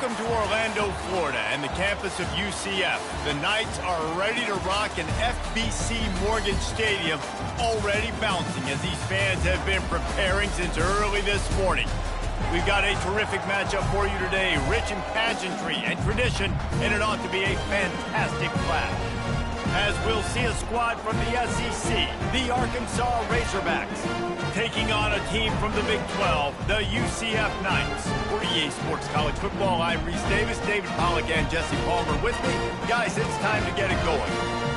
Welcome to Orlando, Florida, and the campus of UCF. The Knights are ready to rock an FBC Mortgage Stadium, already bouncing as these fans have been preparing since early this morning. We've got a terrific matchup for you today, rich in pageantry and tradition, and it ought to be a fantastic clash. As we'll see a squad from the SEC, the Arkansas Razorbacks, taking on a team from the Big 12, the UCF Knights. For EA Sports College Football, I'm Reese Davis, David Pollack, and Jesse Palmer with me. Guys, it's time to get it going.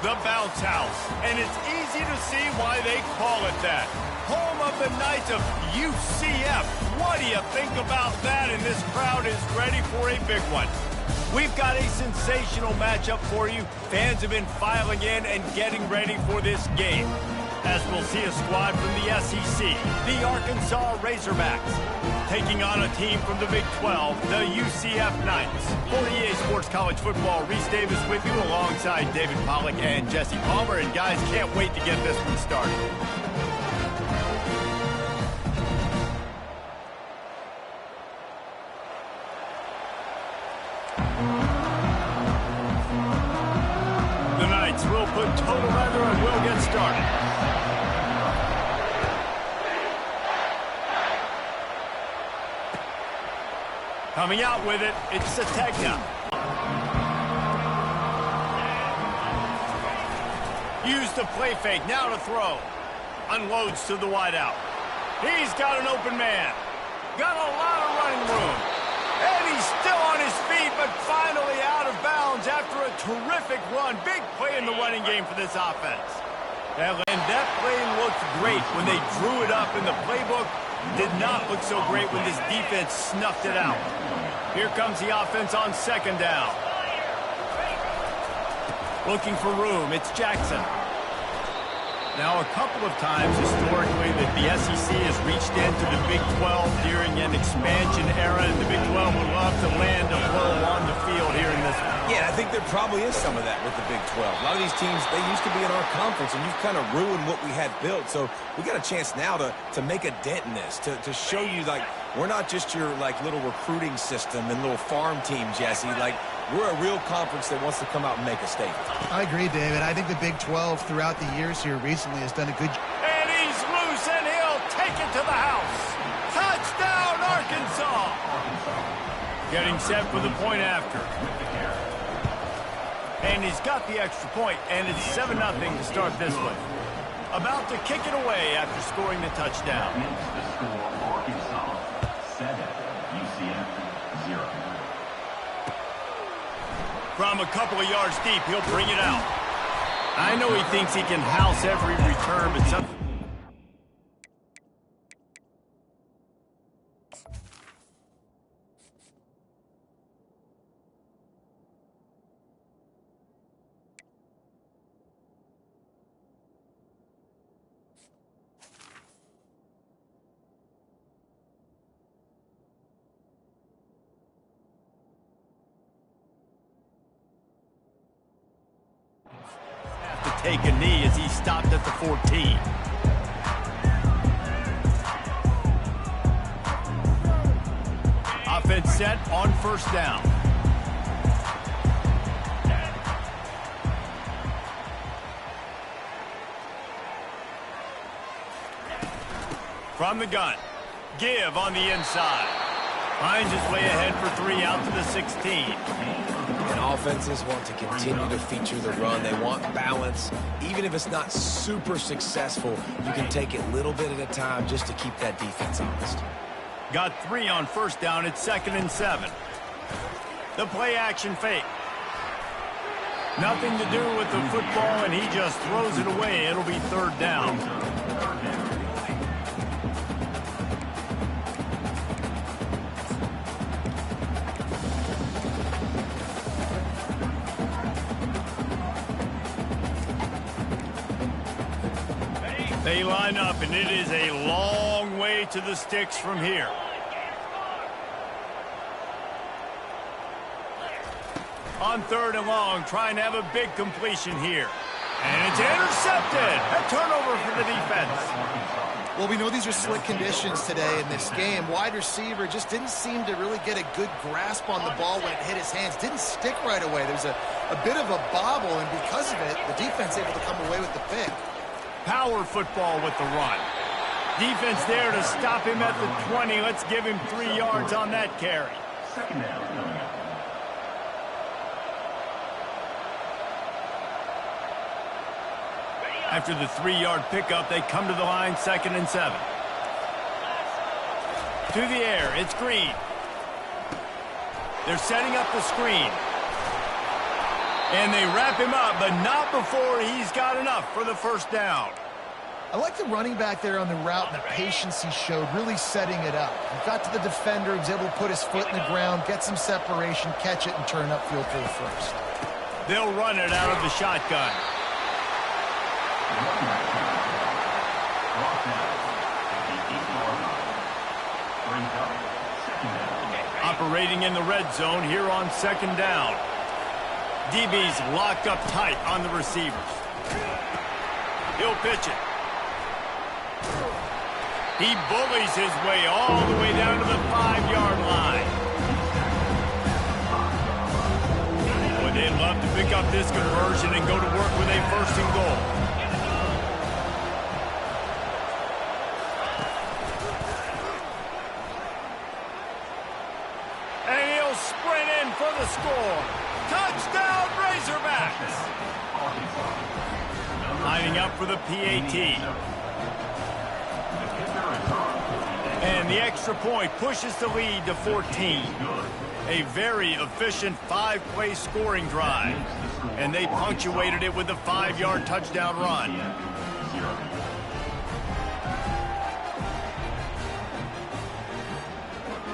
The Bounce House, and it's easy to see why they call it that. Home of the Knights of UCF. What do you think about that? And this crowd is ready for a big one. We've got a sensational matchup for you. Fans have been filing in and getting ready for this game. As we'll see a squad from the SEC, the Arkansas Razorbacks, taking on a team from the Big 12, the UCF Knights. For EA Sports College Football, Reese Davis with you alongside David Pollack and Jesse Palmer. And guys, can't wait to get this one started. The Knights will put total leather and we'll get started. Coming out with it, it's Sategna. Use the play fake, now to throw. Unloads to the wideout. He's got an open man. Got a lot of running room. And he's still on his feet, but finally out of bounds after a terrific run. Big play in the running game for this offense. And that play looked great when they drew it up in the playbook. Did not look so great when this defense snuffed it out. Here comes the offense on second down. Looking for room, it's Jackson. Now, a couple of times historically that the SEC has reached into the Big 12 during an expansion era, and the Big 12 would love to land a blow on the field here in this one. Yeah, I think there probably is some of that with the Big 12. A lot of these teams, they used to be in our conference, and you've kind of ruined what we had built. So we got a chance now to make a dent in this, to show you, like, we're not just your, like, little recruiting system and little farm team, Jesse. Like, we're a real conference that wants to come out and make a statement. I agree, David. I think the Big 12 throughout the years here recently has done a good job. And he's loose, and he'll take it to the house. Touchdown, Arkansas! Getting set for the point after. And he's got the extra point, and it's 7-0 to start this one. About to kick it away after scoring the touchdown. The score, Arkansas 7, UCF 0. From a couple of yards deep, he'll bring it out. I know he thinks he can house every return, but something... take a knee as he stopped at the 14. Offense set on first down. From the gun, give on the inside. Finds his way ahead for 3 out to the 16. And offenses want to continue to feature the run. They want balance. Even if it's not super successful, you can take it little bit at a time just to keep that defense honest. Got 3 on first down. It's 2nd and 7. The play action fake. Nothing to do with the football, and he just throws it away. It'll be 3rd down. They line up, and it is a long way to the sticks from here. On 3rd and long, trying to have a big completion here. And it's intercepted. A turnover for the defense. Well, we know these are slick conditions today in this game. Wide receiver just didn't seem to really get a good grasp on the ball when it hit his hands. Didn't stick right away. There's a bit of a bobble, and because of it, the defense able to come away with the pick. Power football with the run. Defense there to stop him at the 20. Let's give him 3 yards on that carry. After the 3-yard pickup, they come to the line, 2nd and 7. To the air, it's Green. They're setting up the screen. And they wrap him up, but not before he's got enough for the 1st down. I like the running back there on the route and the patience he showed, really setting it up. He got to the defender, he was able to put his foot in the ground, get some separation, catch it, and turn upfield for the 1st. They'll run it out of the shotgun. Operating in the red zone here on 2nd down. DB's locked up tight on the receivers. He'll pitch it. He bullies his way all the way down to the 5-yard line. Boy, they'd love to pick up this conversion and go to work with a 1st and goal. And he'll sprint in for the score. Touchdown, Razorbacks! Lining up for the PAT. And the extra point pushes the lead to 14. A very efficient 5-play scoring drive. And they punctuated it with a 5-yard touchdown run.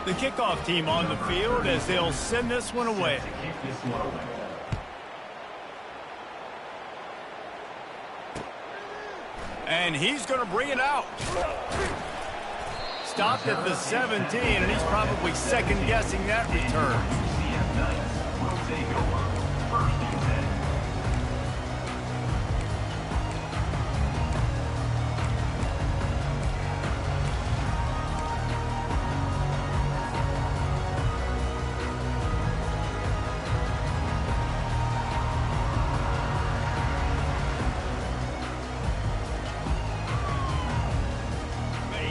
The kickoff team on the field as they'll send this one away. And he's going to bring it out. Stopped at the 17, and he's probably second-guessing that return.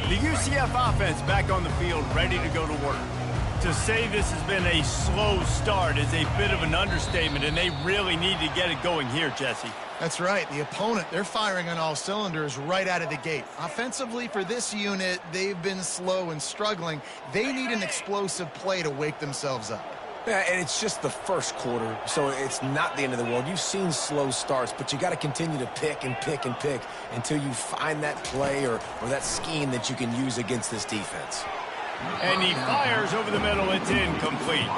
The UCF offense back on the field, ready to go to work. To say this has been a slow start is a bit of an understatement, and they really need to get it going here, Jesse. That's right. The opponent, they're firing on all cylinders right out of the gate. Offensively, for this unit, they've been slow and struggling. They need an explosive play to wake themselves up. Yeah, and it's just the first quarter, so it's not the end of the world. You've seen slow starts, but you got to continue to pick and pick and pick until you find that play or that scheme that you can use against this defense. And he fires over the middle. It's incomplete.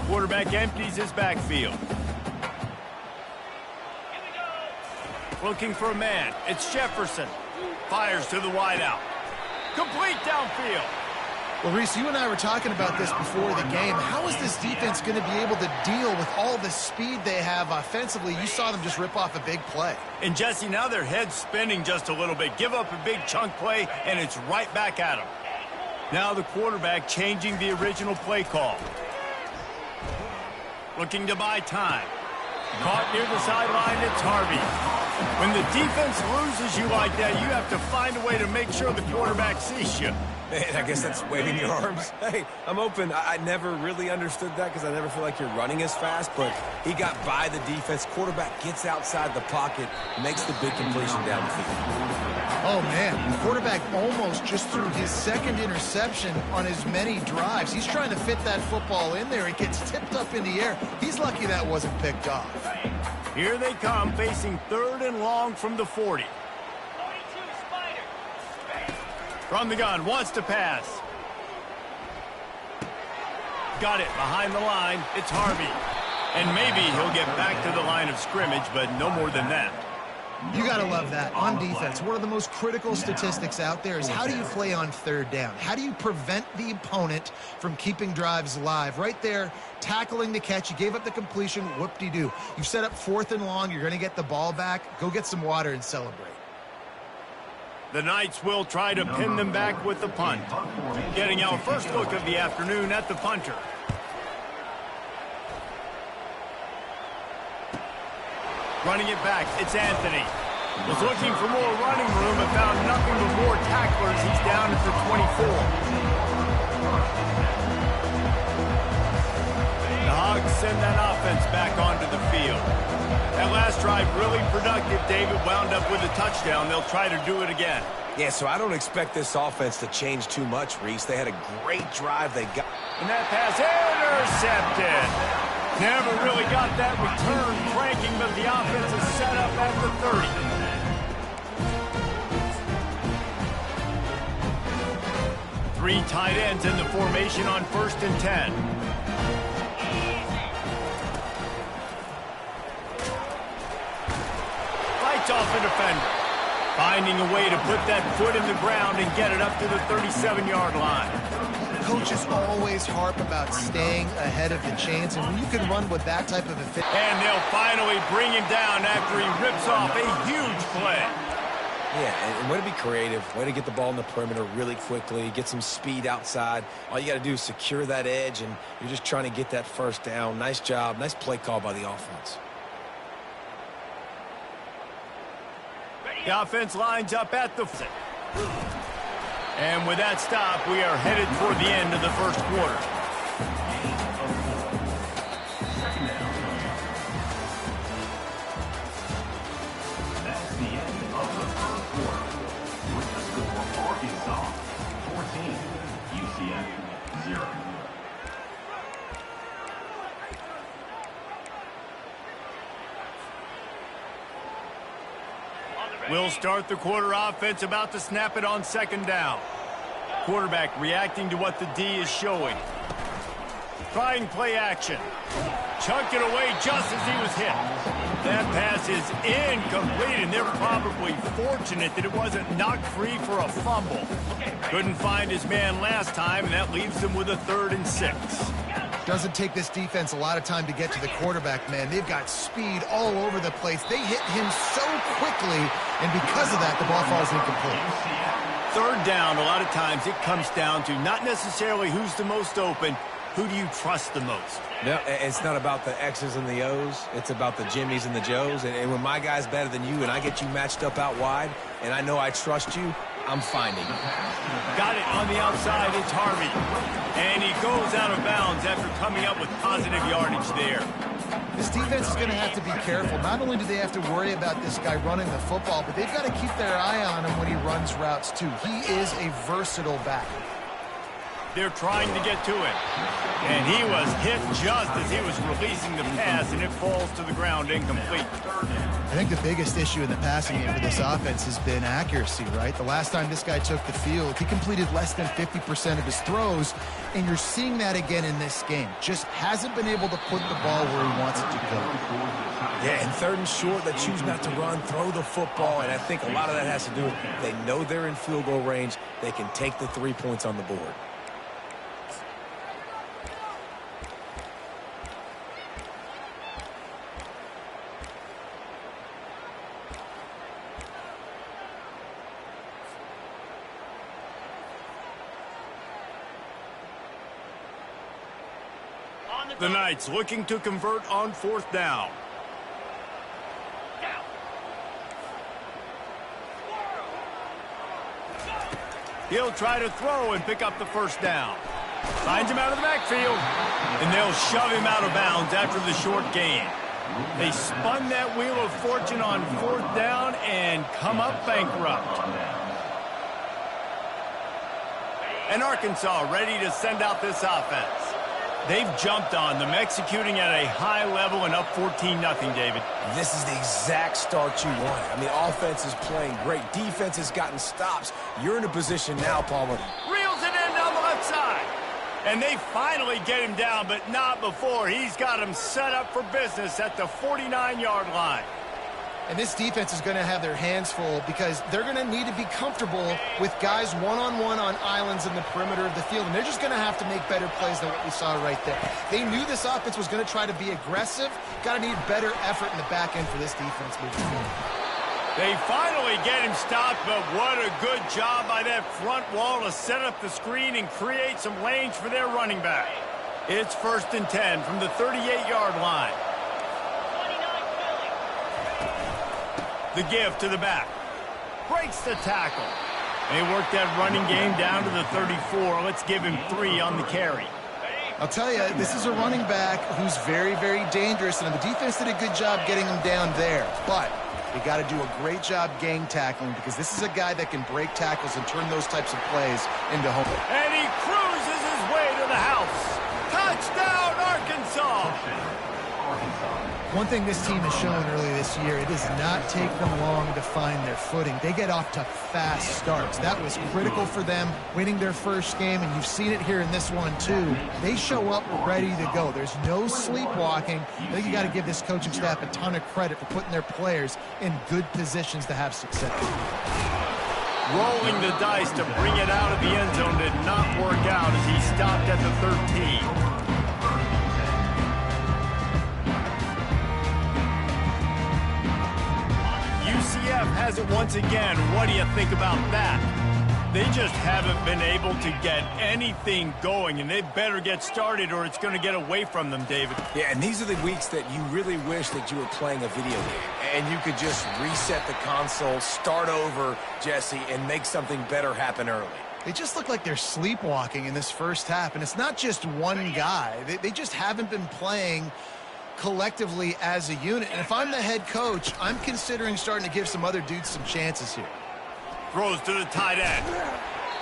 Quarterback empties his backfield. Looking for a man. It's Jefferson. Fires to the wideout. Complete downfield. Well, Reese, you and I were talking about this before the game. How is this defense going to be able to deal with all the speed they have offensively? You saw them just rip off a big play. And, Jesse, now their head's spinning just a little bit. Give up a big chunk play, and it's right back at them. Now the quarterback changing the original play call. Looking to buy time. Caught near the sideline, it's Harvey. When the defense loses you like that, you have to find a way to make sure the quarterback sees you. Man, I guess that's waving your arms. Hey, I'm open. I never really understood that because I never feel like you're running as fast, but he got by the defense. Quarterback gets outside the pocket, makes the big completion down the field. Oh, man, the quarterback almost just threw his second interception on as many drives. He's trying to fit that football in there. It gets tipped up in the air. He's lucky that wasn't picked off. Here they come, facing 3rd and long from the 40. From the gun, wants to pass. Got it behind the line. It's Harvey. And maybe he'll get back to the line of scrimmage, but no more than that. You got to love that. On defense, one of the most critical statistics out there is how do you play on 3rd down? How do you prevent the opponent from keeping drives alive? Right there, tackling the catch. You gave up the completion. Whoop-de-doo. You've set up 4th and long. You're going to get the ball back. Go get some water and celebrate. The Knights will try to pin them back with the punt. Getting our first look of the afternoon at the punter. Running it back, it's Anthony. Was looking for more running room, but found nothing but more tacklers. He's down at the 24. The Hogs send that offense back onto the field. That last drive really productive. David wound up with a touchdown. They'll try to do it again. Yeah, so I don't expect this offense to change too much, Reese. They had a great drive. They got... And that pass intercepted. Never really got that return cranking, but the offense is set up at the 30. 3 tight ends in the formation on 1st and 10. Fights off a defender. Finding a way to put that foot in the ground and get it up to the 37-yard line. Coaches always harp about staying ahead of the chains, and when you can run with that type of efficiency. And they'll finally bring him down after he rips off a huge play. Yeah, and way to be creative, way to get the ball in the perimeter really quickly, get some speed outside. All you got to do is secure that edge, and you're just trying to get that 1st down. Nice job, nice play call by the offense. The offense lines up at the... And with that stop, we are headed toward the end of the first quarter. That's the end of the first quarter. With the score, Arkansas 14, UCF 0. We'll start the quarter. Offense about to snap it on 2nd down. Quarterback reacting to what the D is showing. Trying play action. Chunked it away just as he was hit. That pass is incomplete, and they're probably fortunate that it wasn't knocked free for a fumble. Couldn't find his man last time, and that leaves them with a 3rd and 6. Doesn't take this defense a lot of time to get to the quarterback, man. They've got speed all over the place. They hit him so quickly, and because of that, the ball falls incomplete. 3rd down, a lot of times it comes down to not necessarily who's the most open, who do you trust the most? No, it's not about the X's and the O's. It's about the Jimmies and the Joes. And when my guy's better than you and I get you matched up out wide and I know I trust you, I'm finding it. Got it on the outside. It's Harvey. And he goes out of bounds after coming up with positive yardage there. This defense is going to have to be careful. Not only do they have to worry about this guy running the football, but they've got to keep their eye on him when he runs routes too. He is a versatile back. They're trying to get to it. And he was hit just as he was releasing the pass, and it falls to the ground incomplete. I think the biggest issue in the passing game for this offense has been accuracy, right? The last time this guy took the field, he completed less than 50% of his throws, and you're seeing that again in this game. Just hasn't been able to put the ball where he wants it to go. Yeah, and third and short, they choose not to run, throw the football, and I think a lot of that has to do with they know they're in field goal range. They can take the 3 points on the board. The Knights looking to convert on 4th down. He'll try to throw and pick up the first down. Finds him out of the backfield. And they'll shove him out of bounds after the short gain. They spun that wheel of fortune on 4th down and come up bankrupt. And Arkansas ready to send out this offense. They've jumped on them, executing at a high level and up 14-0, David. This is the exact start you want. I mean, offense is playing great. Defense has gotten stops. You're in a position now, Palmer. Reels it in down the left side. And they finally get him down, but not before. He's got him set up for business at the 49-yard line. And this defense is going to have their hands full because they're going to need to be comfortable with guys one-on-one on islands in the perimeter of the field. And they're just going to have to make better plays than what we saw right there. They knew this offense was going to try to be aggressive. Got to need better effort in the back end for this defense moving forward. They finally get him stopped, but what a good job by that front wall to set up the screen and create some lanes for their running back. It's 1st and 10 from the 38-yard line. The give to the back. Breaks the tackle. They work that running game down to the 34. Let's give him 3 on the carry. I'll tell you, this is a running back who's very, very dangerous, and the defense did a good job getting him down there. But you got to do a great job gang tackling because this is a guy that can break tackles and turn those types of plays into home. And he cruises his way to the house. Touchdown, Arkansas! One thing this team has shown early this year, it does not take them long to find their footing. They get off to fast starts. That was critical for them winning their first game, and you've seen it here in this one too. They show up ready to go. There's no sleepwalking. I think you got to give this coaching staff a ton of credit for putting their players in good positions to have success. Rolling the dice to bring it out of the end zone did not work out as he stopped at the 13. UCF has it once again. What do you think about that? They just haven't been able to get anything going, and they better get started or it's going to get away from them, David. Yeah, and these are the weeks that you really wish that you were playing a video game and you could just reset the console, start over, Jesse, and make something better happen early. They just look like they're sleepwalking in this first half, and it's not just one guy. They just haven't been playing collectively as a unit. And if I'm the head coach, I'm considering starting to give some other dudes some chances here. Throws to the tight end.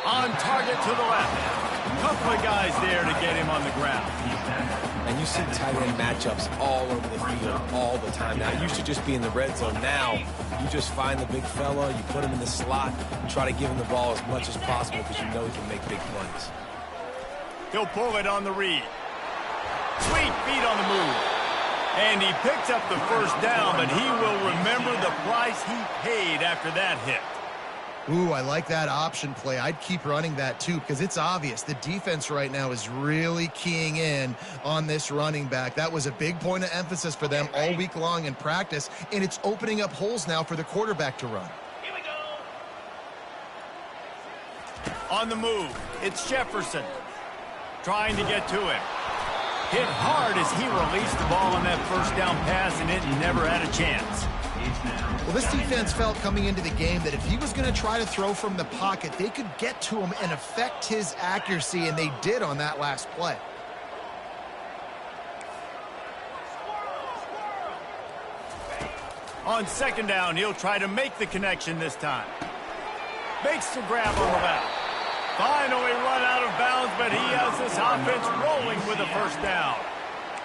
On target to the left. Couple of guys there to get him on the ground. And you see tight end matchups all over the field all the time. Now, it used to just be in the red zone. Now, you just find the big fella, you put him in the slot, and try to give him the ball as much as possible because you know he can make big plays. He'll pull it on the read. Sweet feet on the move. And he picks up the first down, but he will remember the price he paid after that hit. Ooh, I like that option play. I'd keep running that too because it's obvious the defense right now is really keying in on this running back. That was a big point of emphasis for them all week long in practice, and it's opening up holes now for the quarterback to run. Here we go. On the move, it's Jefferson trying to get to him. Hit hard as he released the ball on that first down pass, and it never had a chance. Well, this defense felt coming into the game that if he was going to try to throw from the pocket, they could get to him and affect his accuracy, and they did on that last play. On second down, he'll try to make the connection this time. Makes the grab on the left. Finally run out of bounds, but he has this offense rolling with a first down.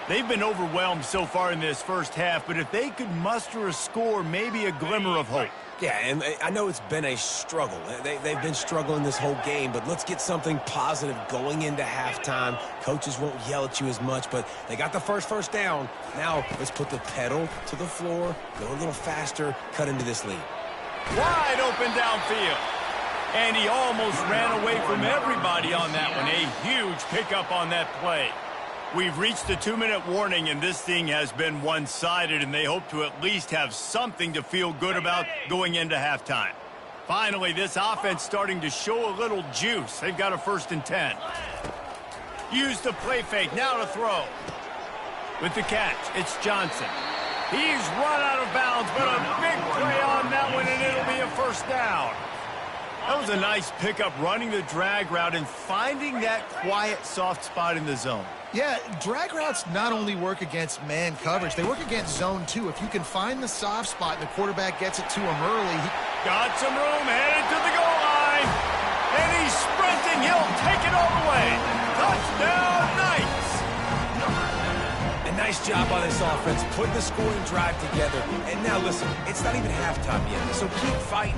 They've been overwhelmed so far in this first half, but if they could muster a score, maybe a glimmer of hope. Yeah, and I know it's been a struggle. They've been struggling this whole game, but let's get something positive going into halftime. Coaches won't yell at you as much, but they got the first down. Now let's put the pedal to the floor, go a little faster, cut into this lead. Wide open downfield. And he almost ran away from everybody on that one. A huge pickup on that play. We've reached the 2-minute warning, and this thing has been one-sided, and they hope to at least have something to feel good about going into halftime. Finally, this offense starting to show a little juice. They've got a 1st and 10. Use the play fake, now to throw. With the catch, it's Johnson. He's run out of bounds, but a big play on that one, and it'll be a 1st down. That was a nice pickup, running the drag route and finding that quiet, soft spot in the zone. Yeah, drag routes not only work against man coverage, they work against zone too. If you can find the soft spot and the quarterback gets it to him early. Got some room, headed to the goal line. And he's sprinting, he'll take it all the way. Touchdown, Knights! A nice job by this offense, putting the scoring drive together. And now listen, it's not even halftime yet, so keep fighting.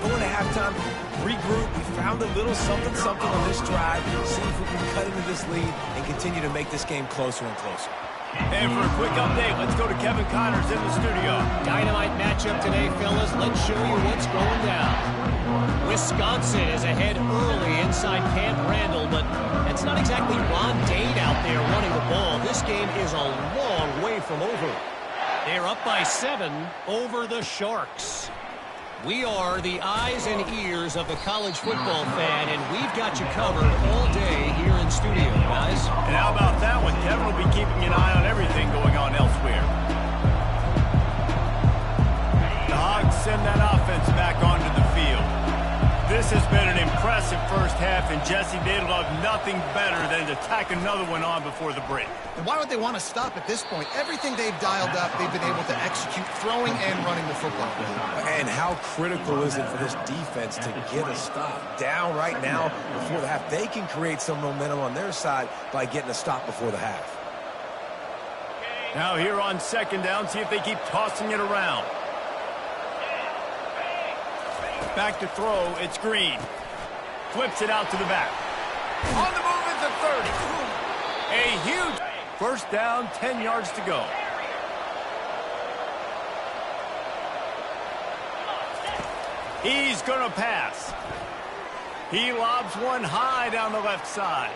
Going to halftime, regroup. We found a little something on this drive. See if we can cut into this lead and continue to make this game closer and closer. And for a quick update, let's go to Kevin Connors in the studio. Dynamite matchup today, fellas. Let's show you what's going down. Wisconsin is ahead early inside Camp Randall, but that's not exactly Ron Dade out there running the ball. This game is a long way from over. They're up by 7 over the Sharks. We are the eyes and ears of the college football fan, and we've got you covered all day here in studio, guys. And how about that one? Kevin will be keeping an eye on everything going on elsewhere. The Hogs send that offense back onto the field. This has been an impressive first half, and Jesse, they'd love nothing better than to tack another one on before the break. And why would they want to stop at this point? Everything they've dialed up, they've been able to execute, throwing and running the football. And how critical is it for this defense to get a stop down right now before the half? They can create some momentum on their side by getting a stop before the half. Now here on second down, see if they keep tossing it around. Back to throw, it's Green. Flips it out to the back. On the move at the 30. A huge first down, 10 yards to go. He's going to pass. He lobs one high down the left side.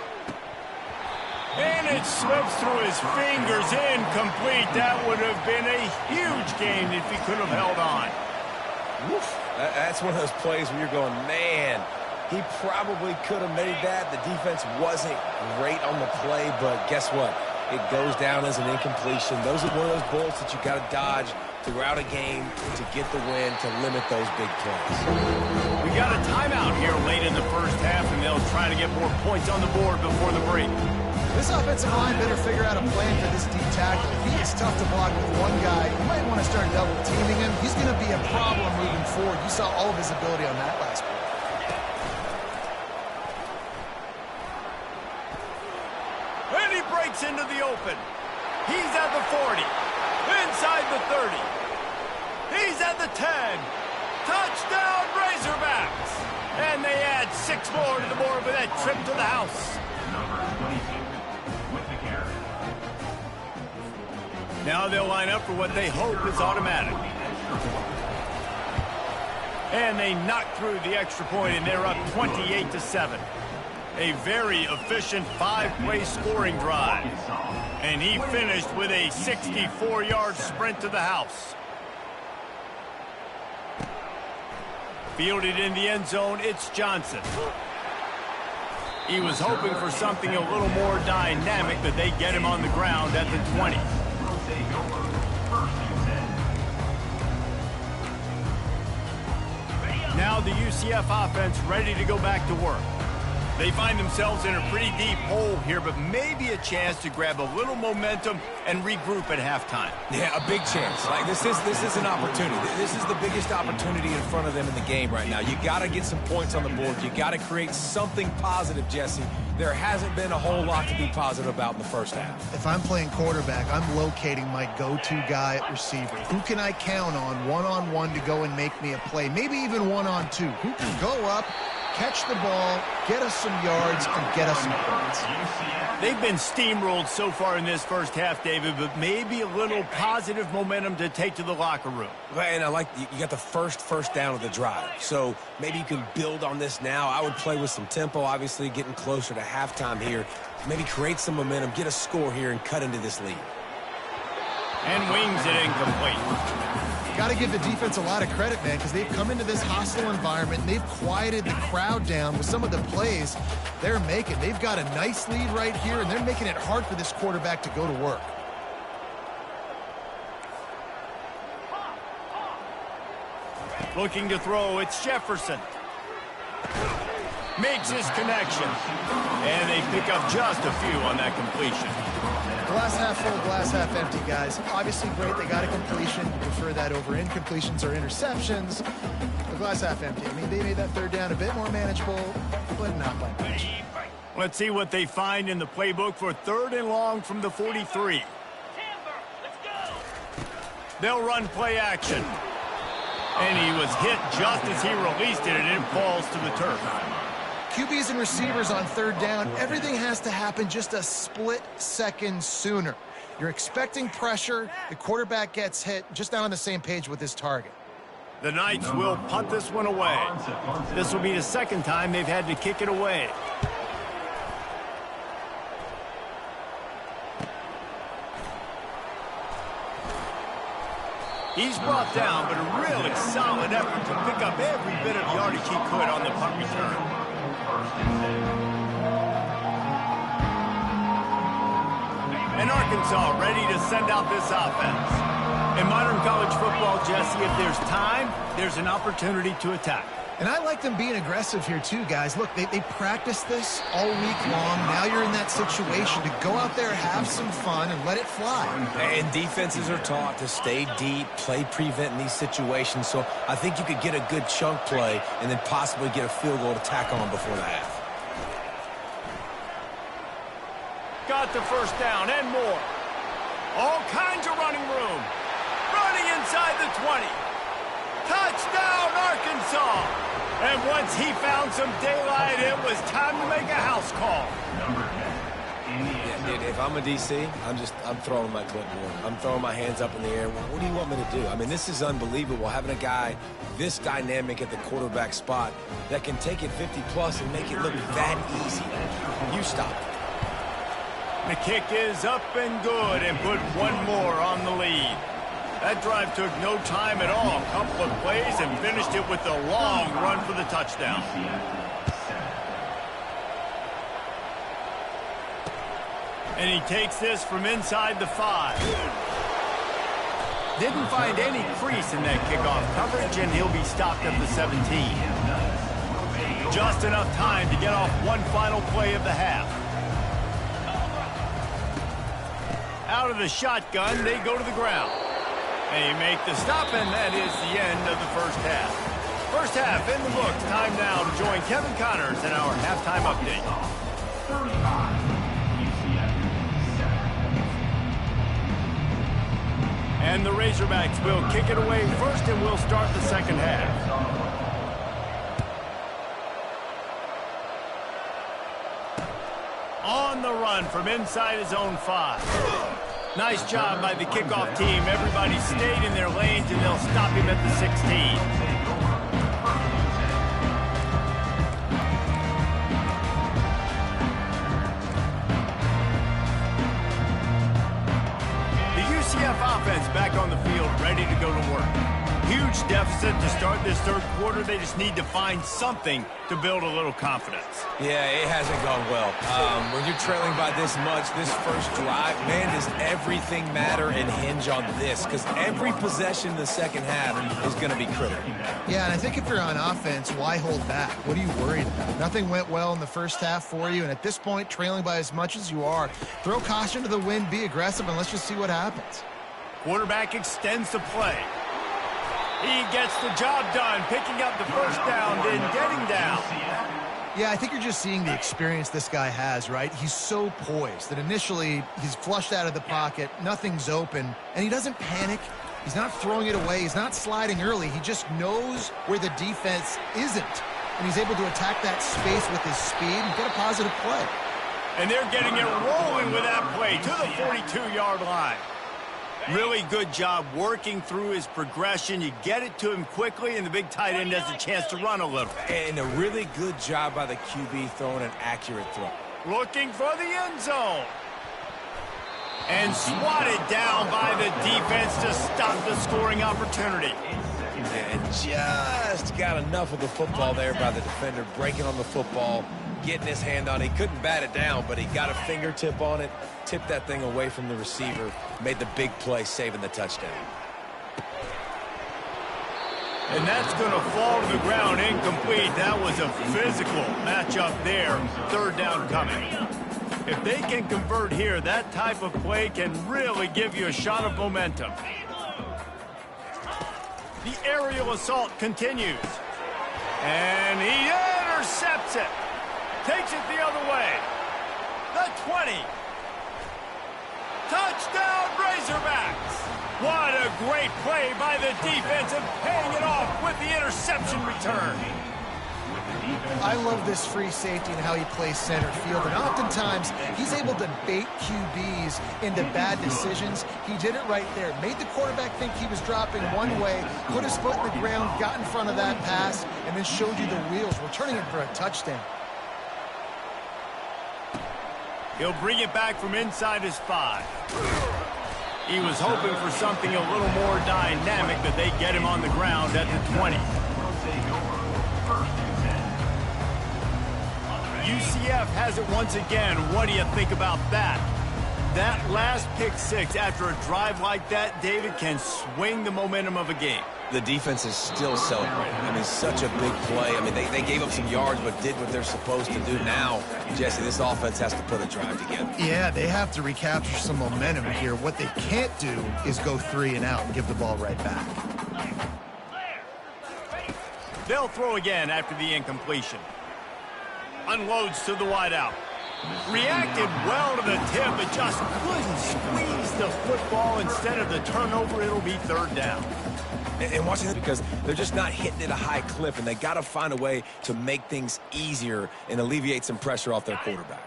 And it slips through his fingers, incomplete. That would have been a huge gain if he could have held on. Woof. That's one of those plays where you're going, man, he probably could have made that. The defense wasn't great on the play, but guess what? It goes down as an incompletion. Those are one of those bullets that you got to dodge throughout a game to get the win, to limit those big plays. We got a timeout here late in the first half, and they'll try to get more points on the board before the break. This offensive line better figure out a plan for this D tackle. If he gets tough to block with one guy, you might want to start double teaming him. He's going to be a problem moving forward. You saw all of his ability on that last play. And he breaks into the open. He's at the 40. Inside the 30. He's at the 10. Touchdown, Razorbacks. And they add 6 more to the board with that trip to the house. Number 22 with the carry. Now they'll line up for what they hope is automatic. And they knock through the extra point, and they're up 28-7. A very efficient 5-play scoring drive. And he finished with a 64-yard sprint to the house. Fielded in the end zone, it's Johnson. He was hoping for something a little more dynamic, but they get him on the ground at the 20. Now the UCF offense ready to go back to work. They find themselves in a pretty deep hole here, but maybe a chance to grab a little momentum and regroup at halftime. Yeah, a big chance. Like this is an opportunity. This is the biggest opportunity in front of them in the game right now. You got to get some points on the board. You got to create something positive, Jesse. There hasn't been a whole lot to be positive about in the first half. If I'm playing quarterback, I'm locating my go-to guy at receiver. Who can I count on one-on-one to go and make me a play? Maybe even one-on-two. Who can go up, catch the ball, get us some yards, and get us some points. They've been steamrolled so far in this first half, David, but maybe a little positive momentum to take to the locker room. And I like you got the first down of the drive. So maybe you can build on this now. I would play with some tempo, obviously getting closer to halftime here. Maybe create some momentum, get a score here, and cut into this lead. And wings it incomplete. Got to give the defense a lot of credit, man, because they've come into this hostile environment and they've quieted the crowd down with some of the plays they're making. They've got a nice lead right here, and they're making it hard for this quarterback to go to work. Looking to throw, it's Jefferson. Makes his connection. And they pick up just a few on that completion. Glass half full, glass half empty, guys. Obviously great, they got a completion. You prefer that over incompletions or interceptions. The glass half empty. I mean, they made that third down a bit more manageable, but not by much. Let's see what they find in the playbook for 3rd and long from the 43. They'll run play action. And he was hit just as he released it, and it falls to the turf. QBs and receivers on 3rd down, everything has to happen just a split second sooner. You're expecting pressure, the quarterback gets hit, just not on the same page with his target. The Knights will punt this one away. This will be the 2nd time they've had to kick it away. He's brought down, but a really solid effort to pick up every bit of yardage he could on the punt return. And Arkansas ready to send out this offense. In modern college football, Jesse, if there's time, there's an opportunity to attack. And I like them being aggressive here too, guys. Look, they practiced this all week long. Now you're in that situation to go out there, have some fun, and let it fly. And defenses are taught to stay deep, play prevent in these situations. So I think you could get a good chunk play and then possibly get a field goal to tack on before the half. Got the first down and more. All kinds of running room. Running inside the 20. Touchdown, Arkansas! And once he found some daylight, it was time to make a house call. Yeah, dude, if I'm a DC, I'm throwing my clipboard. I'm throwing my hands up in the air. Well, what do you want me to do? I mean, this is unbelievable, having a guy this dynamic at the quarterback spot that can take it 50-plus and make it look that easy. You stop it. The kick is up and good and put one more on the lead. That drive took no time at all. A couple of plays and finished it with a long run for the touchdown. And he takes this from inside the 5. Didn't find any crease in that kickoff coverage, and he'll be stopped at the 17. Just enough time to get off one final play of the half. Out of the shotgun, they go to the ground. They make the stop, and that is the end of the first half. First half in the books. Time now to join Kevin Connors in our halftime update. And the Razorbacks will kick it away first, and we'll start the second half. On the run from inside his own 5. Nice job by the kickoff team. Everybody stayed in their lanes, and they'll stop him at the 16. The UCF offense back on the field, ready to go to work. Huge deficit to start this third quarter. They just need to find something to build a little confidence. Yeah, it hasn't gone well. When you're trailing by this much, this first drive, man, does everything matter and hinge on this? Because every possession in the second half is going to be critical. Yeah, and I think if you're on offense, why hold back? What are you worried about? Nothing went well in the first half for you, and at this point, trailing by as much as you are, throw caution to the wind, be aggressive, and let's just see what happens. Quarterback extends the play. He gets the job done, picking up the first down, then getting down. Yeah, I think you're just seeing the experience this guy has, right? He's so poised that initially he's flushed out of the pocket, nothing's open, and he doesn't panic. He's not throwing it away. He's not sliding early. He just knows where the defense isn't, and he's able to attack that space with his speed and get a positive play. And they're getting it rolling with that play to the 42-yard line. Really good job working through his progression. You get it to him quickly, and the big tight end has a chance to run a little. And a really good job by the QB throwing an accurate throw. Looking for the end zone. And swatted down by the defense to stop the scoring opportunity. And just got enough of the football there by the defender, breaking on the football, getting his hand on it. He couldn't bat it down, but he got a fingertip on it, tipped that thing away from the receiver, made the big play, saving the touchdown. And that's going to fall to the ground incomplete. That was a physical matchup there. Third down coming. If they can convert here, that type of play can really give you a shot of momentum. The aerial assault continues. And he intercepts it. Takes it the other way. The 20. Touchdown, Razorbacks. What a great play by the defense and paying it off with the interception return. I love this free safety and how he plays center field, and oftentimes he's able to bait QBs into bad decisions. He did it right there. Made the quarterback think he was dropping one way, put his foot in the ground, got in front of that pass, and then showed you the wheels, returning it for a touchdown. He'll bring it back from inside his 5. He was hoping for something a little more dynamic, but they get him on the ground at the 20. UCF has it once again. What do you think about that? That last pick six after a drive like that, David, can swing the momentum of a game. The defense is still celebrating. I mean, such a big play. I mean, they gave up some yards but did what they're supposed to do. Now, Jesse, this offense has to put a drive together. Yeah, they have to recapture some momentum here. What they can't do is go 3 and out and give the ball right back. They'll throw again after the incompletion. Unloads to the wideout. Reacted well to the tip, but just couldn't squeeze the football. Instead of the turnover, it'll be third down. And watching this, because they're just not hitting at a high clip, and they got to find a way to make things easier and alleviate some pressure off their quarterback.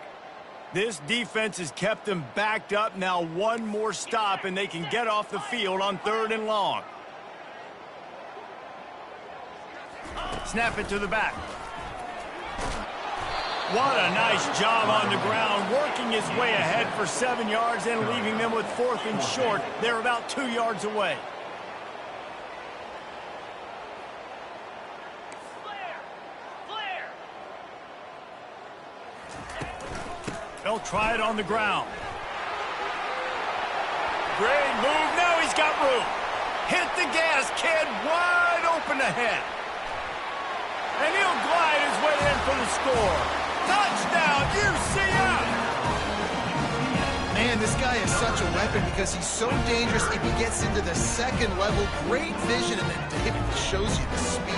This defense has kept them backed up. Now one more stop, and they can get off the field on 3rd and long. Snap it to the back. What a nice job on the ground, working his way ahead for 7 yards and leaving them with 4th and short. They're about 2 yards away. They'll try it on the ground. Great move. Now he's got room. Hit the gas, kid. Wide open ahead. And he'll glide his way in for the score. Touchdown, UCF! Man, this guy is such a weapon because he's so dangerous if he gets into the second level. Great vision, and then David shows you the speed.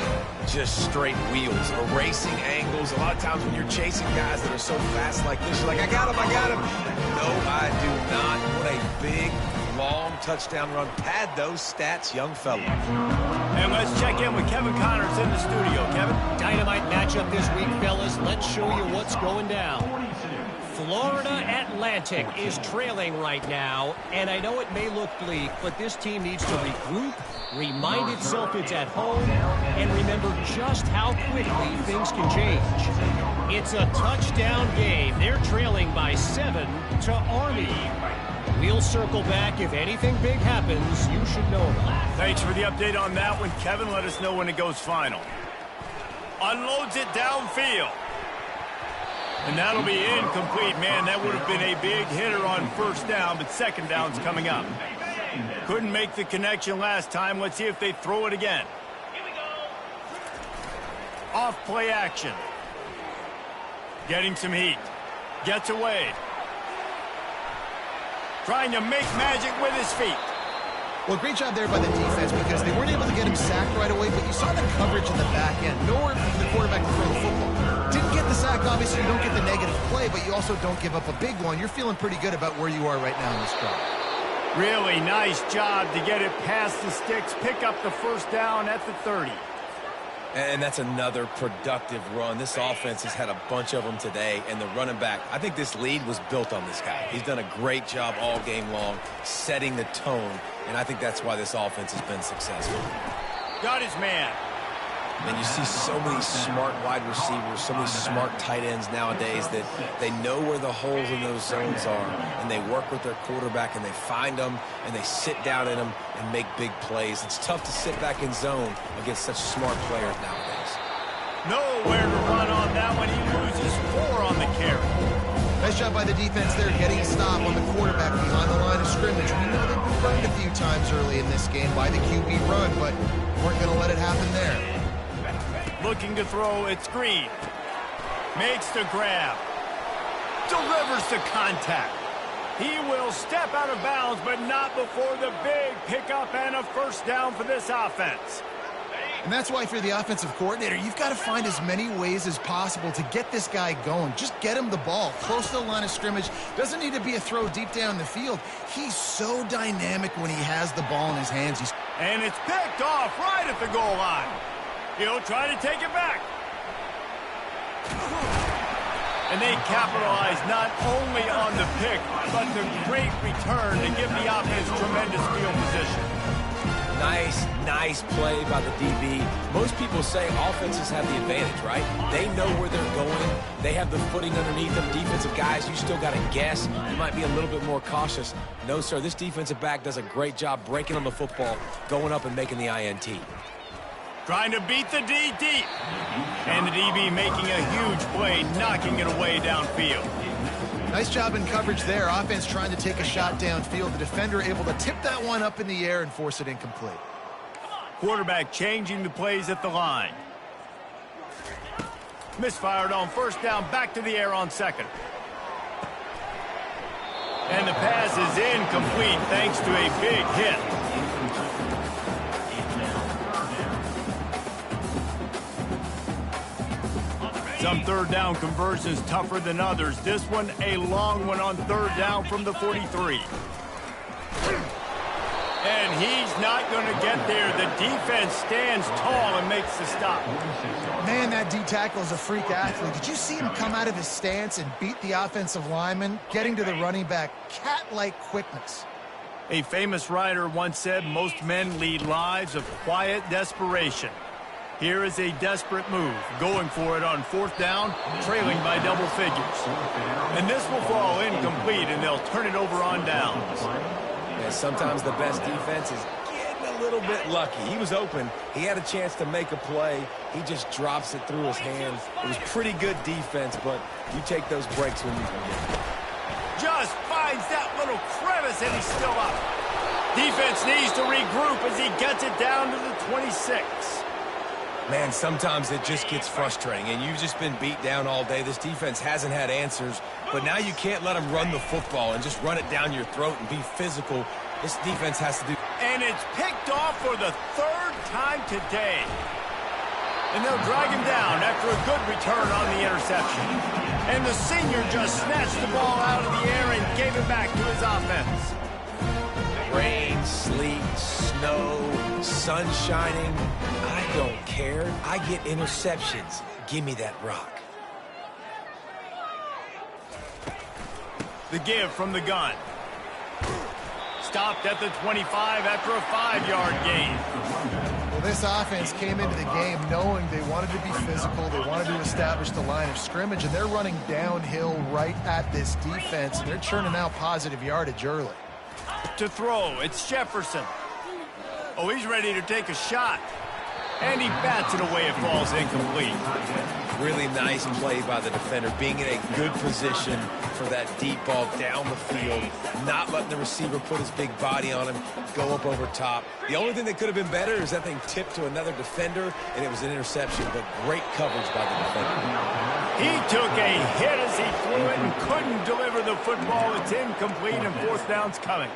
Just straight wheels, erasing angles. A lot of times when you're chasing guys that are so fast like this, you're like, I got him, I got him. No, I do not. What a big, long touchdown run. Pad those stats, young fella. And let's check in with Kevin Connors in the studio. Kevin? Dynamite matchup this week, fellas. Let's show you what's going down. Florida Atlantic is trailing right now, and I know it may look bleak, but this team needs to regroup, remind itself it's at home, and remember just how quickly things can change. It's a touchdown game. They're trailing by 7 to Army. We'll circle back. If anything big happens, you should know about it. Thanks for the update on that one, Kevin. Let us know when it goes final. Unloads it downfield. And that'll be incomplete. Man, that would have been a big hitter on first down, but second down's coming up. Couldn't make the connection last time. Let's see if they throw it again. Off play action. Getting some heat. Gets away. Trying to make magic with his feet. Well, great job there by the defense because they weren't able to get him sacked right away, but you saw the coverage in the back end. Nowhere for the quarterback to throw the football. Didn't get the sack, obviously you don't get the negative play, but you also don't give up a big one. You're feeling pretty good about where you are right now in this drive. Really nice job to get it past the sticks, pick up the first down at the 30. And that's another productive run. This offense has had a bunch of them today, and the running back, I think this lead was built on this guy. He's done a great job all game long, setting the tone, and I think that's why this offense has been successful. Got his man. And you see so many smart wide receivers, so many smart tight ends nowadays that they know where the holes in those zones are, and they work with their quarterback, and they find them, and they sit down in them and make big plays. It's tough to sit back in zone against such smart players nowadays. Nowhere to run on that one. He loses 4 on the carry. Nice job by the defense there, getting a stop on the quarterback behind the line of scrimmage. We know they've been burned a few times early in this game by the QB run, but weren't going to let it happen there. Looking to throw, it's Green. Makes the grab. Delivers the contact. He will step out of bounds, but not before the big pickup and a first down for this offense. And that's why if you're the offensive coordinator, you've got to find as many ways as possible to get this guy going. Just get him the ball close to the line of scrimmage. Doesn't need to be a throw deep down the field. He's so dynamic when he has the ball in his hands. And it's picked off right at the goal line. He'll try to take it back. And they capitalize not only on the pick, but the great return to give the offense tremendous field position. Nice play by the DB. Most people say offenses have the advantage, right? They know where they're going. They have the footing underneath them. Defensive guys, you still got to guess. You might be a little bit more cautious. No, sir, this defensive back does a great job breaking on the football, going up and making the INT. Trying to beat the D deep. And the DB making a huge play, knocking it away downfield. Nice job in coverage there. Offense trying to take a shot downfield. The defender able to tip that one up in the air and force it incomplete. Quarterback changing the plays at the line. Misfired on first down, back to the air on second. And the pass is incomplete thanks to a big hit. Some third down conversions tougher than others. This one, a long one on third down from the 43. And he's not going to get there. The defense stands tall and makes the stop. Man, that D tackle is a freak athlete. Did you see him come out of his stance and beat the offensive lineman, getting to the running back? Cat-like quickness. A famous writer once said, most men lead lives of quiet desperation. Here is a desperate move, going for it on fourth down, trailing by double figures. And this will fall incomplete, and they'll turn it over on downs. And sometimes the best defense is getting a little bit lucky. He was open. He had a chance to make a play. He just drops it through his hands. It was pretty good defense, but you take those breaks when you can get it. Just finds that little crevice, and he's still up. Defense needs to regroup as he gets it down to the 26. Man, sometimes it just gets frustrating, and you've just been beat down all day. This defense hasn't had answers, but now you can't let them run the football and just run it down your throat and be physical. This defense has to do... And it's picked off for the third time today. And they'll drag him down after a good return on the interception. And the senior just snatched the ball out of the air and gave it back to his offense. Rain, sleet, snow, sun shining. I don't care. I get interceptions. Give me that rock. The give from the gun. Stopped at the 25 after a 5-yard gain. Well, this offense came into the game knowing they wanted to be physical, they wanted to establish the line of scrimmage, and they're running downhill right at this defense, and they're churning out positive yardage early. To throw, it's Jefferson. Oh, he's ready to take a shot. And he bats it away. It falls incomplete. Really nice play by the defender, being in a good position for that deep ball down the field, not letting the receiver put his big body on him, go up over top. The only thing that could have been better is that thing tipped to another defender, and it was an interception, but great coverage by the defender. He took a hit as he threw it and couldn't deliver the football. It's incomplete, and fourth down's coming.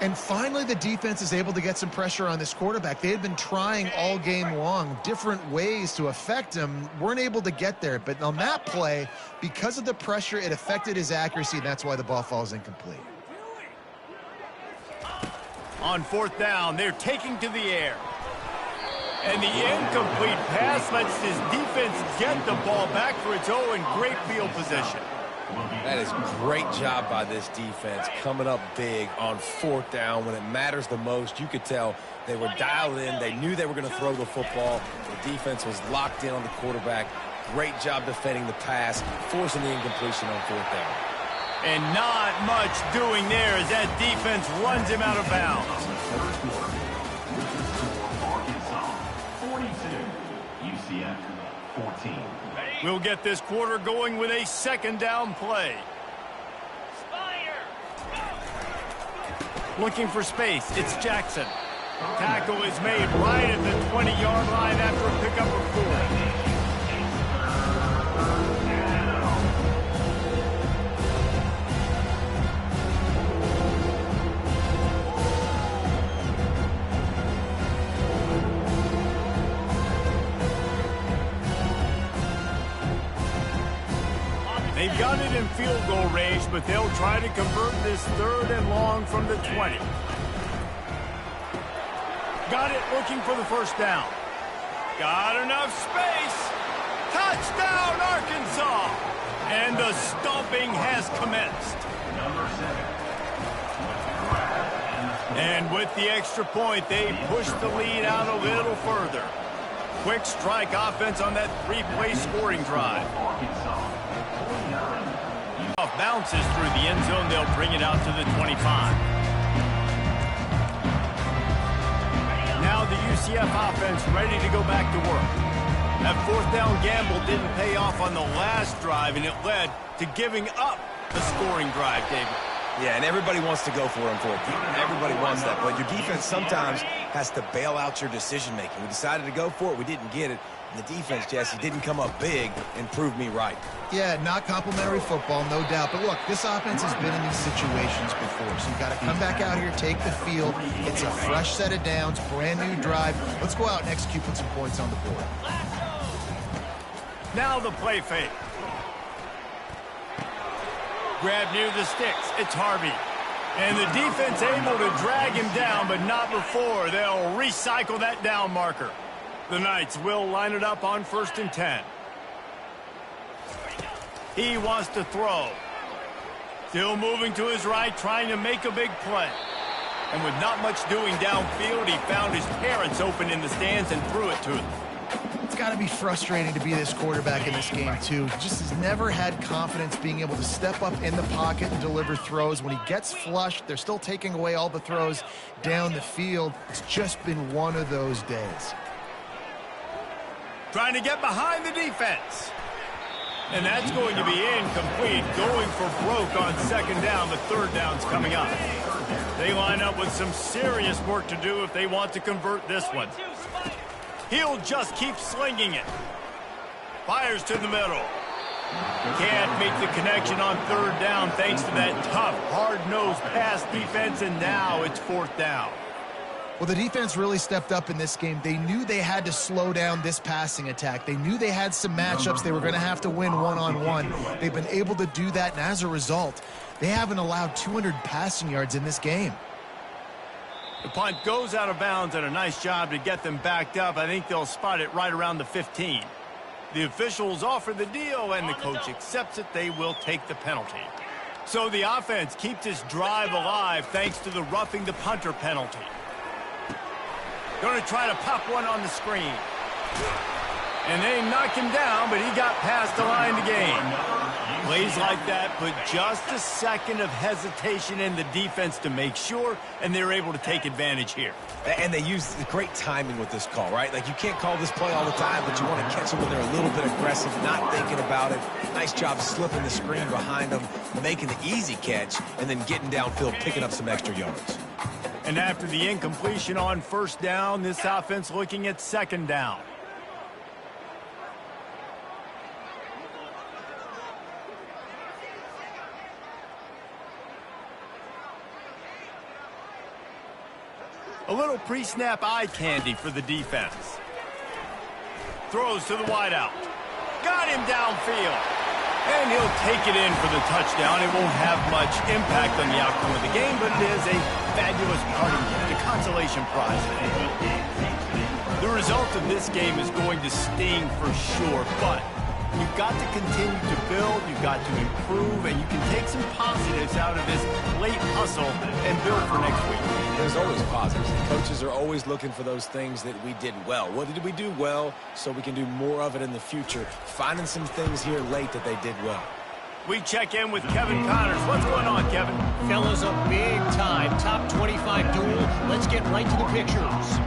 And finally, the defense is able to get some pressure on this quarterback. They had been trying all game long, different ways to affect him, weren't able to get there. But on that play, because of the pressure, it affected his accuracy, and that's why the ball falls incomplete. On fourth down, they're taking to the air. And the incomplete pass lets his defense get the ball back for its own great field position. That is great job by this defense, coming up big on fourth down when it matters the most. You could tell they were dialed in. They knew they were going to throw the football. The defense was locked in on the quarterback. Great job defending the pass, forcing the incompletion on fourth down. And not much doing there as that defense runs him out of bounds. UCF 14. We'll get this quarter going with a second down play. Looking for space, it's Jackson. Tackle is made right at the 20-yard line after a pickup of 4. They've got it in field goal range, but they'll try to convert this third and long from the 20. Got it looking for the first down. Got enough space. Touchdown, Arkansas. And the stomping has commenced. And with the extra point, they push the lead out a little further. Quick strike offense on that three-play scoring drive. Bounces through the end zone. They'll bring it out to the 25. Now the UCF offense ready to go back to work. That fourth down gamble didn't pay off on the last drive, and it led to giving up the scoring drive, David. Yeah, and everybody wants to go for it on fourth down. Everybody wants that, but your defense sometimes has to bail out your decision-making. We decided to go for it. We didn't get it. And the defense, Jesse, didn't come up big and prove me right. Yeah, not complimentary football, no doubt. But look, this offense has been in these situations before. So you've got to come back out here, take the field. It's a fresh set of downs, brand new drive. Let's go out and execute, put some points on the board. Now the play fake. Grab near the sticks. It's Harvey. And the defense able to drag him down, but not before. They'll recycle that down marker. The Knights will line it up on 1st and 10. He wants to throw. Still moving to his right, trying to make a big play. And with not much doing downfield, he found his parents open in the stands and threw it to them. It's got to be frustrating to be this quarterback in this game, too. Just has never had confidence being able to step up in the pocket and deliver throws. When he gets flushed, they're still taking away all the throws down the field. It's just been one of those days. Trying to get behind the defense. And that's going to be incomplete. Going for broke on second down. The third down's coming up. They line up with some serious work to do if they want to convert this one. He'll just keep slinging it. Fires to the middle. Can't make the connection on third down thanks to that tough, hard-nosed pass defense, and now it's fourth down. Well, the defense really stepped up in this game. They knew they had to slow down this passing attack. They knew they had some matchups they were going to have to win one-on-one. They've been able to do that, and as a result, they haven't allowed 200 passing yards in this game. The punt goes out of bounds, and a nice job to get them backed up. I think they'll spot it right around the 15. The officials offer the deal, and the coach accepts it. They will take the penalty. So the offense keeps its drive alive thanks to the roughing the punter penalty. Going to try to pop one on the screen. And they knock him down, but he got past the line to gain. Plays like that put just a second of hesitation in the defense to make sure, and they're able to take advantage here. And they use great timing with this call, right? Like, you can't call this play all the time, but you want to catch them when they're a little bit aggressive, not thinking about it. Nice job slipping the screen behind them, making the easy catch, and then getting downfield, picking up some extra yards. And after the incompletion on first down, this offense looking at second down. A little pre-snap eye candy for the defense. Throws to the wideout. Got him downfield. And he'll take it in for the touchdown. It won't have much impact on the outcome of the game, but it is a fabulous parting gift, a consolation prize. The result of this game is going to sting for sure, but you've got to continue to build, you've got to improve, and you can take some positives out of this late hustle and build for next week. There's always positives. Coaches are always looking for those things that we did well. What did we do well so we can do more of it in the future? Finding some things here late that they did well. We check in with Kevin Connors. What's going on, Kevin? Fellas, a big-time top 25 duel. Let's get right to the pictures.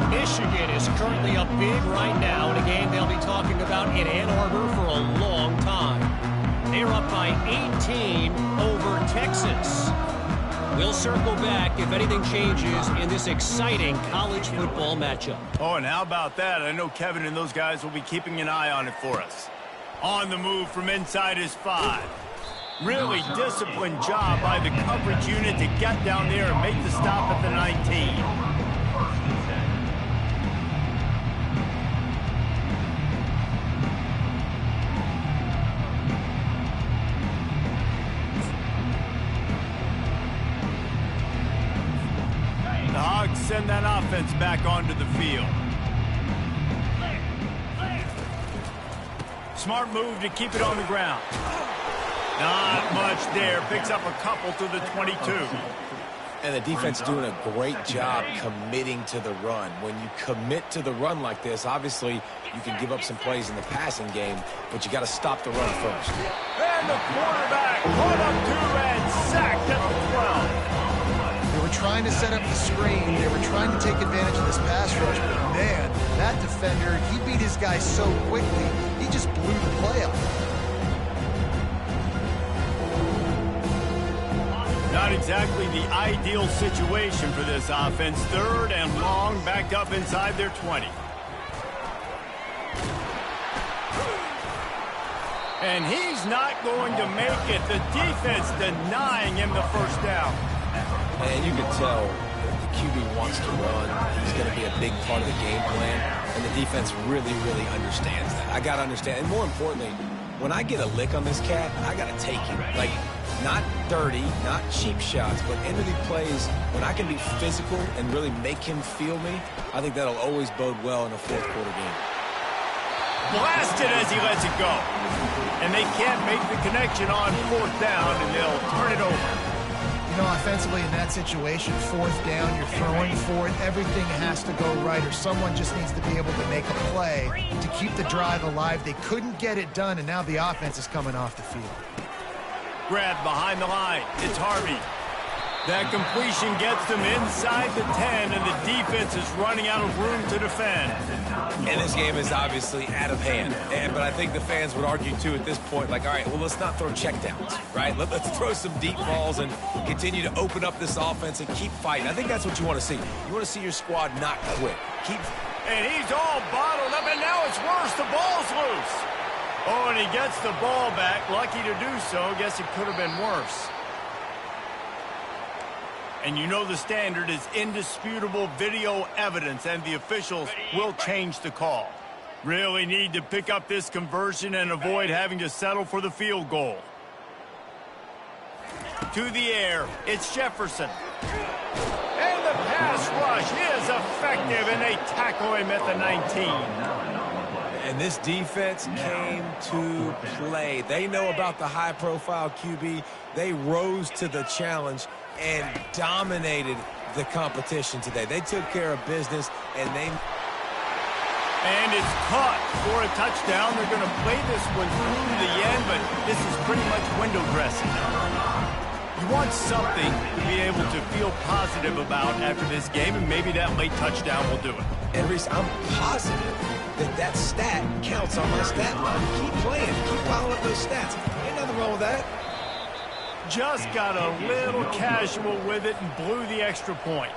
Michigan is currently up big right now in a game they'll be talking about in Ann Arbor for a long time. They're up by 18 over Texas. We'll circle back if anything changes in this exciting college football matchup. Oh, and how about that? I know Kevin and those guys will be keeping an eye on it for us. On the move from inside his 5. Really disciplined job by the coverage unit to get down there and make the stop at the 19. The Hogs send that offense back onto the field. Smart move to keep it on the ground. Not much there. Picks up a couple to the 22. And the defense doing a great job committing to the run. When you commit to the run like this, obviously you can give up some plays in the passing game, but you got to stop the run first. And the quarterback caught up to and sacked at the 12. They were trying to set up the screen. They were trying to take advantage of this pass rush, but man, that defender, he beat his guy so quickly, he just blew the play up. Not exactly the ideal situation for this offense. Third and long, backed up inside their 20. And he's not going to make it. The defense denying him the first down. And you can tell the QB wants to run. He's going to be a big part of the game plan. And the defense really, really understands that. I got to understand. And more importantly, when I get a lick on this cat, I got to take him. Like, not dirty, not cheap shots, but into the plays, when I can be physical and really make him feel me, I think that'll always bode well in a fourth quarter game. Blasted as he lets it go. And they can't make the connection on fourth down, and they'll turn it over. You know, offensively in that situation, fourth down, you're throwing for it, everything has to go right, or someone just needs to be able to make a play to keep the drive alive. They couldn't get it done, and now the offense is coming off the field. Grab behind the line. It's Harvey. That completion gets them inside the 10, and the defense is running out of room to defend. And this game is obviously out of hand. But I think the fans would argue, too, at this point, like, all right, well, let's not throw checkdowns, right? Let's throw some deep balls and continue to open up this offense and keep fighting. I think that's what you want to see. You want to see your squad not quit. And he's all bottled up, and now it's worse. The ball's loose. Oh, and he gets the ball back. Lucky to do so. Guess it could have been worse. And you know the standard is indisputable video evidence, and the officials will change the call. Really need to pick up this conversion and avoid having to settle for the field goal. To the air, it's Jefferson. And the pass rush is effective, and they tackle him at the 19. And this defense came to play. They know about the high-profile QB. They rose to the challenge and dominated the competition today. They took care of business, and it's caught for a touchdown. They're going to play this one through to the end, but this is pretty dressing. You want something to be able to feel positive about after this game, and maybe that late touchdown will do it. And Reese, I'm positive that stat counts on my stat line. Keep playing. Keep piling up those stats. Ain't nothing wrong with that. Just got a little casual with it and blew the extra point.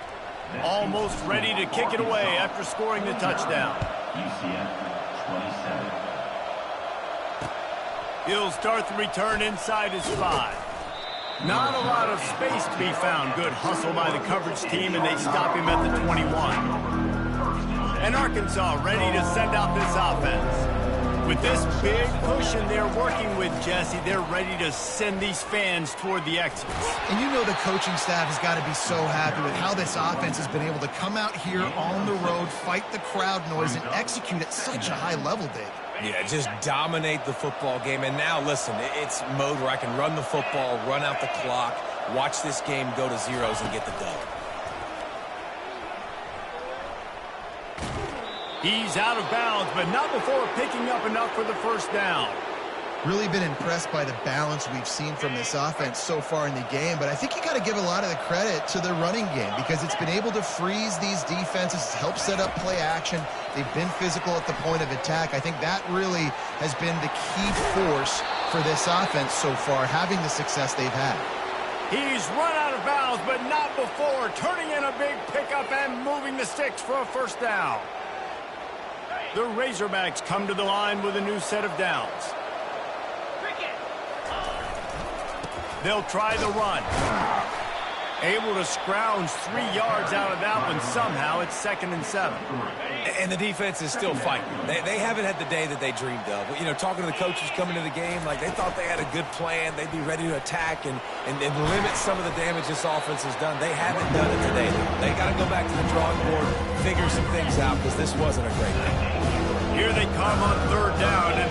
Almost ready to kick it away after scoring the touchdown. UCF 27. He'll start the return inside his 5. Not a lot of space to be found. Good hustle by the coverage team, and they stop him at the 21. And Arkansas ready to send out this offense. With this big cushion they're working with, Jesse, they're ready to send these fans toward the exits. And you know the coaching staff has got to be so happy with how this offense has been able to come out here on the road, fight the crowd noise, and execute at such a high level, Dave. Yeah, just dominate the football game. And now, listen, it's mode where I can run the football, run out the clock, watch this game go to zeros and get the dub. He's out of bounds, but not before picking up enough for the first down. Really been impressed by the balance we've seen from this offense so far in the game, but I think you got to give a lot of the credit to the running game because it's been able to freeze these defenses, help set up play action. They've been physical at the point of attack. I think that really has been the key force for this offense so far, having the success they've had. He's run out of bounds, but not before turning in a big pickup and moving the sticks for a first down. The Razorbacks come to the line with a new set of downs. They'll try the run. Able to scrounge 3 yards out of that one somehow. It's 2nd and 7. And the defense is still fighting. They haven't had the day that they dreamed of. You know, talking to the coaches coming to the game, like they thought they had a good plan. They'd be ready to attack and limit some of the damage this offense has done. They haven't done it today. They got to go back to the drawing board, figure some things out because this wasn't a great game. Here they come on 3rd down, and